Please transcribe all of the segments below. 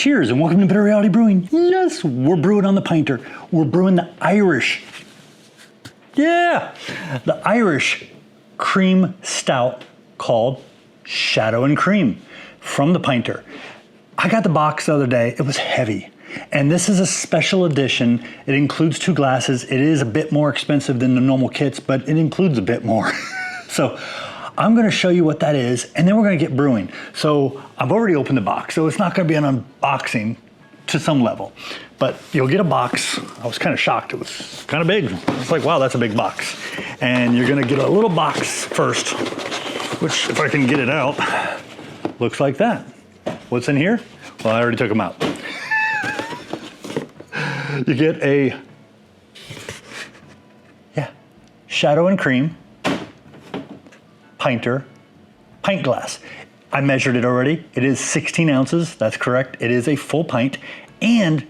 Cheers and welcome to Better Reality Brewing. Yes, we're brewing on the Pinter. We're brewing the Irish. Yeah, the Irish cream stout called Shadow and Cream from the Pinter. I got the box the other day. It was heavy. And this is a special edition. It includes 2 glasses. It is a bit more expensive than the normal kits, but it includes a bit more. So I'm gonna show you what that is, and then we're gonna get brewing. So I've already opened the box, so it's not gonna be an unboxing to some level, but you'll get a box. I was kind of shocked. It was kind of big. It's like, wow, that's a big box. And you're gonna get a little box first, which if I can get it out, looks like that. What's in here? Well, I already took them out. You get a, Shadow and Cream Pinter pint glass. I measured it already. It is 16 ounces, that's correct. It is a full pint, and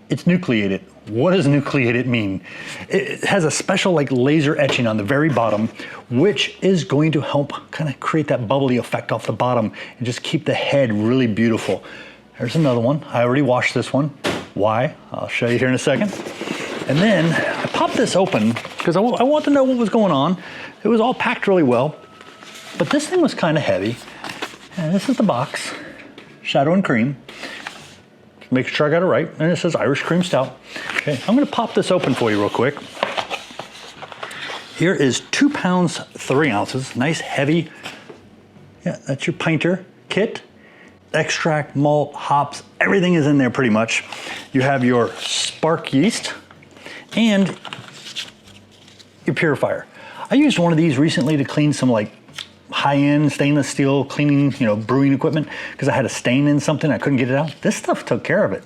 it's nucleated. What does nucleated mean? It has a special like laser etching on the very bottom, which is going to help kind of create that bubbly effect off the bottom and just keep the head really beautiful. There's another one. I already washed this one. Why? I'll show you here in a second. And then I popped this open because I want to know what was going on. It was all packed really well, but this thing was kind of heavy. And this is the box, Shadow and Cream. Make sure I got it right. And it says Irish Cream Stout. Okay, I'm gonna pop this open for you real quick. Here is 2 pounds, 3 ounces, nice heavy. Yeah, that's your Pinter kit. Extract, malt, hops, everything is in there pretty much. You have your spark yeast and your purifier. I used one of these recently to clean some like high-end stainless steel cleaning, brewing equipment because I had a stain in something. I couldn't get it out. This stuff took care of it.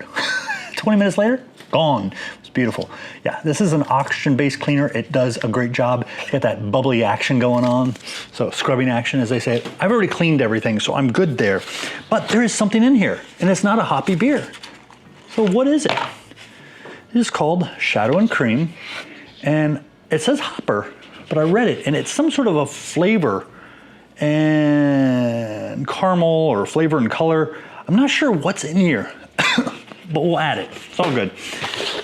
20 minutes later, gone. It's beautiful. Yeah, this is an oxygen-based cleaner. It does a great job. It's got that bubbly action going on. So scrubbing action, as they say. I've already cleaned everything, so I'm good there. But there is something in here, and it's not a hoppy beer. So what is it? It is called Shadow and Cream, and it says hopper, but I read it, and it's some sort of a flavor and caramel or flavor and color. I'm not sure what's in here, but we'll add it. It's all good.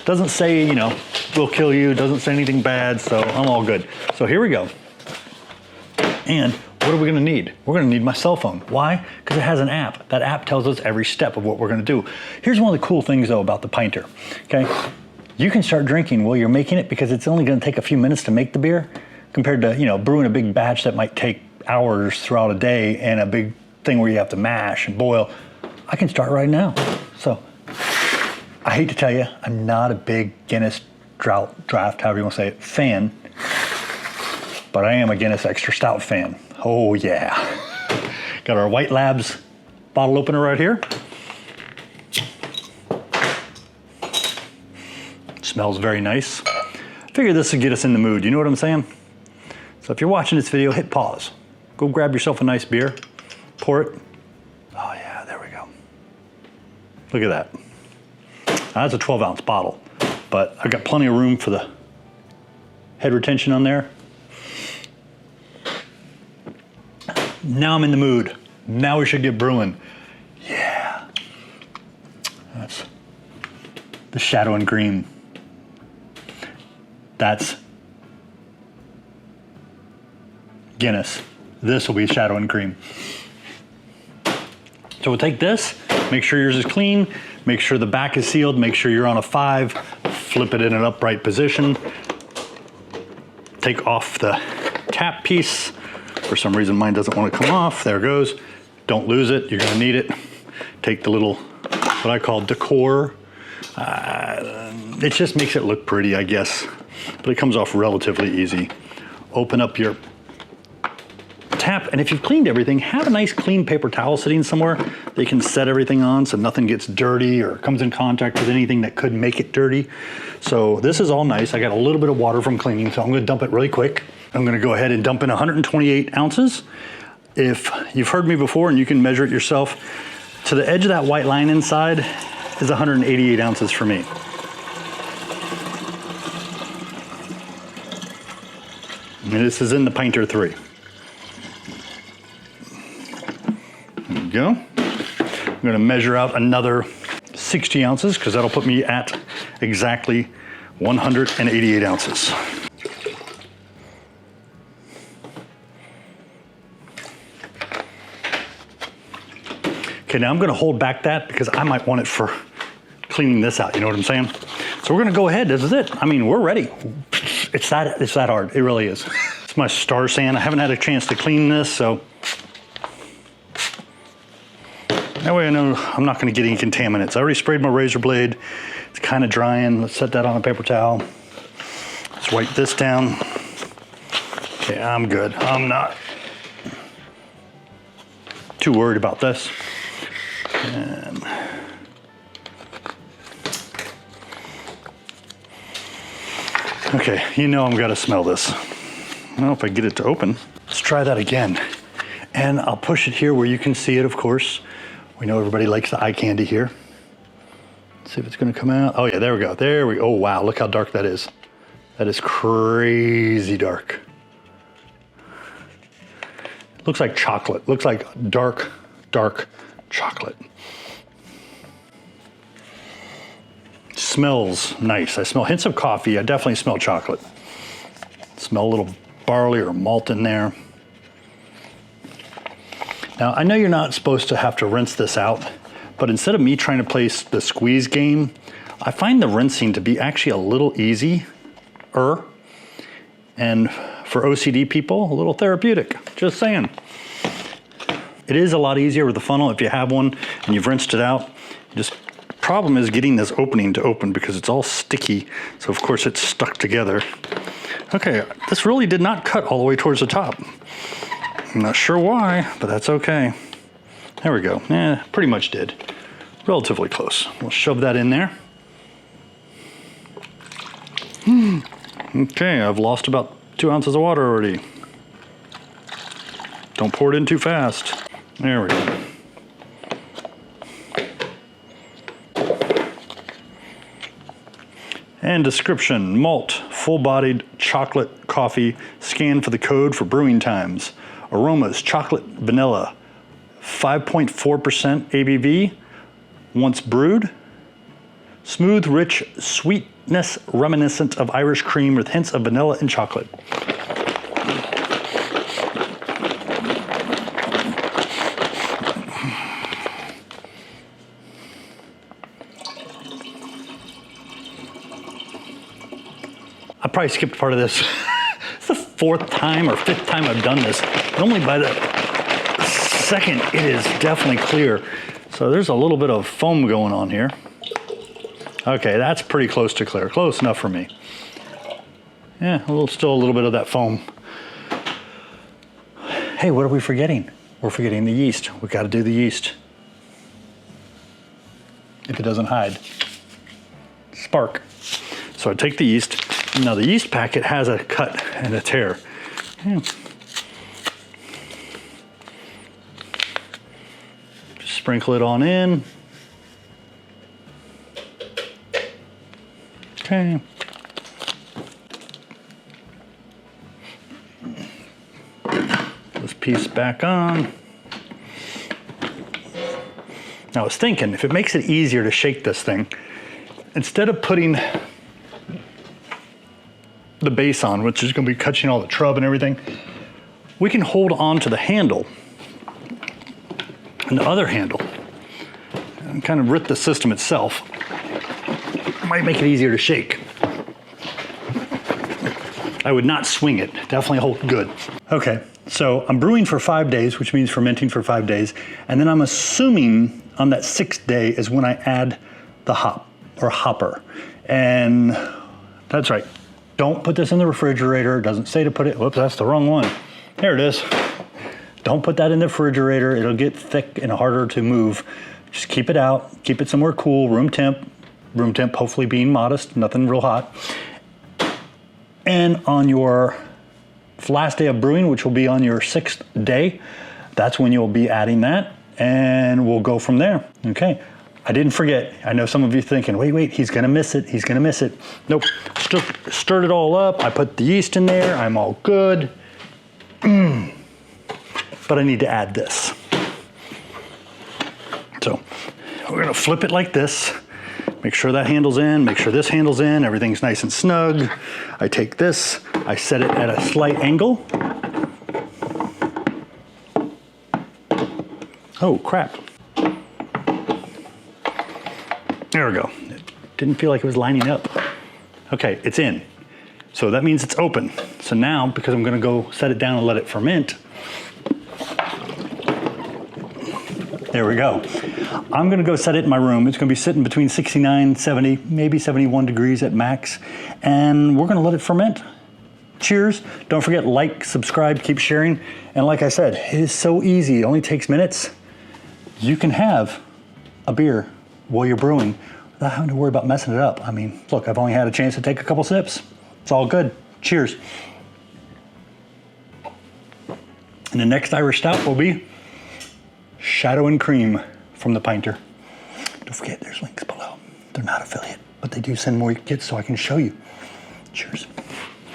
Doesn't say, will kill you. Doesn't say anything bad, so I'm all good. So here we go. And what are we gonna need? We're gonna need my cell phone. Why? Because it has an app. That app tells us every step of what we're gonna do. Here's one of the cool things though about the Pinter, okay? You can start drinking while you're making it because it's only gonna take a few minutes to make the beer compared to, brewing a big batch that might take hours throughout a day and a big thing where you have to mash and boil. I can start right now. So I hate to tell you, I'm not a big Guinness draft, however you want to say it, fan, but I am a Guinness Extra Stout fan. Oh yeah. Got our White Labs bottle opener right here. Smells very nice. Figure this would get us in the mood, you know what I'm saying? So if you're watching this video, hit pause. Go grab yourself a nice beer, pour it. Oh yeah, there we go. Look at that. Now, that's a 12-ounce bottle, but I've got plenty of room for the head retention on there. Now I'm in the mood. Now we should get brewing. Yeah. That's the Shadow and Cream. That's Guinness. This will be Shadow and Cream. So we'll take this, make sure yours is clean, make sure the back is sealed, make sure you're on a 5, flip it in an upright position, take off the cap piece. For some reason mine doesn't want to come off. There it goes. Don't lose it, you're gonna need it. Take the little, what I call decor. It just makes it look pretty, I guess, but it comes off relatively easy. Open up your tap, and if you've cleaned everything, have a nice clean paper towel sitting somewhere that you can set everything on so nothing gets dirty or comes in contact with anything that could make it dirty. So this is all nice. I got a little bit of water from cleaning, so I'm gonna dump it really quick. I'm gonna go ahead and dump in 128 ounces. If you've heard me before and you can measure it yourself, to the edge of that white line inside is 188 ounces for me. And this is in the Pinter 3. There we go. I'm gonna measure out another 60 ounces because that'll put me at exactly 188 ounces. Okay, now I'm gonna hold back that because I might want it for cleaning this out, you know what I'm saying? So we're gonna go ahead, this is it. I mean, we're ready. It's that hard, it really is. It's my star sand. I haven't had a chance to clean this, so that way I know I'm not gonna get any contaminants. I already sprayed my razor blade. It's kind of drying. Let's set that on a paper towel. Let's wipe this down. Okay, I'm good. I'm not too worried about this. And okay, you know I'm gotta smell this. I don't know if I get it to open. Let's try that again. And I'll push it here where you can see it, of course. We know everybody likes the eye candy here. Let's see if it's gonna come out. Oh yeah, there we go. There we go. Oh wow, look how dark that is. That is crazy dark. Looks like chocolate. Looks like dark, dark chocolate. Smells nice. I smell hints of coffee. I definitely smell chocolate. Smell a little barley or malt in there. Now, I know you're not supposed to have to rinse this out, but instead of me trying to play the squeeze game, I find the rinsing to be actually a little easier, and for OCD people, a little therapeutic, just saying. It is a lot easier with the funnel if you have one and you've rinsed it out. Just problem is getting this opening to open because it's all sticky, so of course it's stuck together. Okay, this really did not cut all the way towards the top. I'm not sure why, but that's okay. There we go. Pretty much did. Relatively close. We'll shove that in there. Okay, I've lost about 2 ounces of water already. Don't pour it in too fast. There we go. And description: malt, full-bodied chocolate coffee, scan for the code for brewing times. Aromas: chocolate, vanilla, 5.4% ABV, once brewed. Smooth, rich sweetness reminiscent of Irish cream with hints of vanilla and chocolate. I probably skipped part of this. It's the 4th time or 5th time I've done this. Normally by the second, it is definitely clear. So there's a little bit of foam going on here. Okay, that's pretty close to clear. Close enough for me. Yeah, still a little bit of that foam. Hey, what are we forgetting? We're forgetting the yeast. We got to do the yeast. If it doesn't hide. Spark. So I take the yeast. Now the yeast packet has a cut and a tear. Yeah. Just sprinkle it on in. Okay. This piece back on. Now I was thinking, if it makes it easier to shake this thing, instead of putting the base on, which is going to be catching all the trub and everything, we can hold on to the handle and the other handle and kind of rip the system itself. It might make it easier to shake. I would not swing it. Definitely hold good. Okay, so I'm brewing for 5 days, which means fermenting for 5 days, and then I'm assuming on that 6th day is when I add the hop or hopper. And that's right. Don't put this in the refrigerator. It doesn't say to put it, whoops, that's the wrong one. There it is. Don't put that in the refrigerator. It'll get thick and harder to move. Just keep it out, keep it somewhere cool, room temp hopefully being modest, nothing real hot. And on your last day of brewing, which will be on your 6th day, that's when you'll be adding that, and we'll go from there. Okay. I didn't forget. I know some of you thinking, wait, he's gonna miss it. He's gonna miss it. Nope, stirred it all up. I put the yeast in there. I'm all good. But I need to add this. So we're gonna flip it like this. Make sure that handle's in, make sure this handle's in, everything's nice and snug. I take this, I set it at a slight angle. Oh, crap. There we go. Didn't feel like it was lining up. Okay, it's in. So that means it's open. So now, because I'm gonna go set it down and let it ferment, there we go. I'm gonna go set it in my room. It's gonna be sitting between 69, 70, maybe 71 degrees at max. And we're gonna let it ferment. Cheers. Don't forget, like, subscribe, keep sharing. And like I said, it is so easy. It only takes minutes. You can have a beer while you're brewing without having to worry about messing it up. I mean, look, I've only had a chance to take a couple sips. It's all good. Cheers. And the next Irish Stout will be Shadow and Cream from the Pinter. Don't forget, there's links below. They're not affiliate, but they do send more kits so I can show you. Cheers.